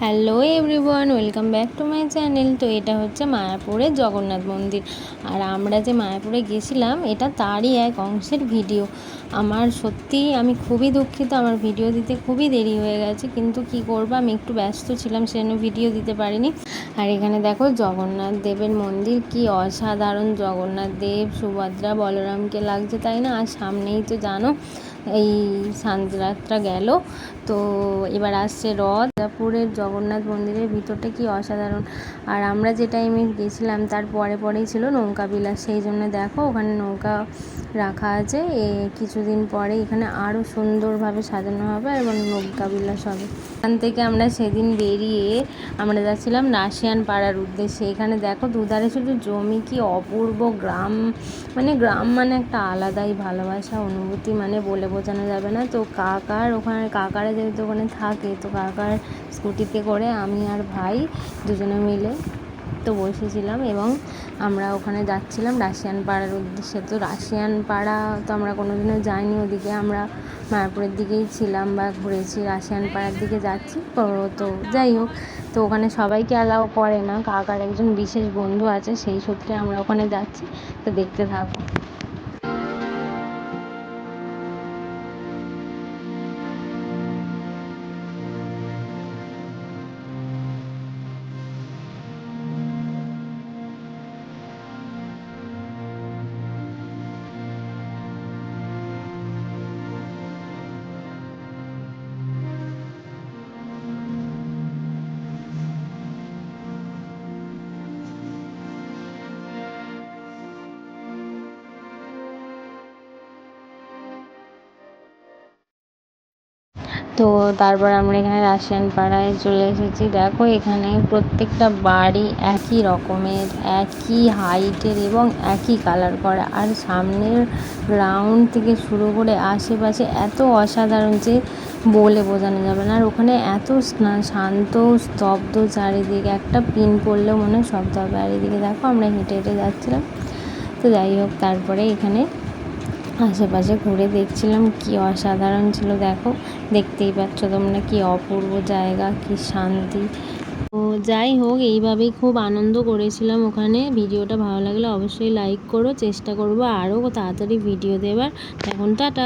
Hello everyone, welcome back to my channel. তো এটা হচ্ছে মায়াপুরের জগন্নাথ মন্দির। আর আমরা যে মায়াপুরে গেছিলাম এটা তারই এক অংশের ভিডিও। আমার সত্যিই আমি খুবই দুঃখিত, আমার ভিডিও দিতে খুবই দেরি হয়ে গেছে, কিন্তু কি করব, আমি একটু ব্যস্ত ছিলাম, সেজন্য ভিডিও দিতে পারিনি। আর এখানে দেখো জগন্নাথ দেবের মন্দির, কি অসাধারণ জগন্নাথ দেব, সুভদ্রা, বলরামকে লাগছে, তাই না? আর সামনেই তো জানো এই সান্ধ্যযাত্রা গেল, তো এবার আসছে রথ। দুর্গাপুরের জগন্নাথ মন্দিরের ভিতরটা কি অসাধারণ। আর আমরা যে টাইমে গেছিলাম তার পরেই ছিল নৌকা বিলাস, সেই জন্য দেখো ওখানে নৌকা রাখা আছে। কিছুদিন পরে এখানে আরও সুন্দরভাবে সাজানো হবে এবং নৌকা বিলাস হবে। এখান থেকে আমরা সেদিন বেরিয়ে আমরা যাচ্ছিলাম রাশিয়ান পাড়ার উদ্দেশ্যে। এখানে দেখো দুধারে শুধু জমি, কি অপূর্ব গ্রাম, গ্রাম মানে একটা আলাদাই ভালোবাসা, অনুভূতি, বলে বোঝানো যাবে না। তো কাকারা যেহেতু ওখানে থাকে, তো কাকার স্কুটিতে করে আমি আর ভাই দুজনে মিলে তো বসেছিলাম এবং আমরা ওখানে যাচ্ছিলাম রাশিয়ান পাড়ার উদ্দেশ্যে। তো রাশিয়ান পাড়া তো আমরা কোনোদিনও যাইনি, ওদিকে আমরা মায়াপুরের দিকেই ছিলাম বা ঘুরেছি, রাশিয়ান পাড়ার দিকে যাচ্ছি। তো যাই হোক, তো ওখানে সবাইকে অ্যালাউ করে না, কাকার একজন বিশেষ বন্ধু আছে, সেই সূত্রে আমরা ওখানে যাচ্ছি। তো দেখতে থাকো। তো তারপর আমরা এখানে রাশিয়ান পাড়ায় চলে এসেছি। দেখো এখানে প্রত্যেকটা বাড়ি একই রকমের, একই হাইটের এবং একই কালার করা। আর সামনের গ্রাউন্ড থেকে শুরু করে আশেপাশে এত অসাধারণ যে বলে বোঝানো যাবে না। আর ওখানে এত শান্ত স্তব্ধ চারিদিক, একটা পিন পড়লেও মনে হয় শব্দ হবে। আর এদিকে দেখো আমরা হেঁটে হেঁটে যাচ্ছিলাম। তো যাই হোক, তারপরে এখানে আশেপাশে ঘুরে দেখছিলাম, কি অসাধারণ ছিল। দেখো, দেখতেই পাচ্ছ তোমরা, কি অপূর্ব জায়গা, কি শান্তি। তো যাই হোক, এইভাবেই খুব আনন্দ করেছিলাম ওখানে। ভিডিওটা ভালো লাগলে অবশ্যই লাইক করো, চেষ্টা করবো আরও তাড়াতাড়ি ভিডিও দেওয়ার। এখন টাটা।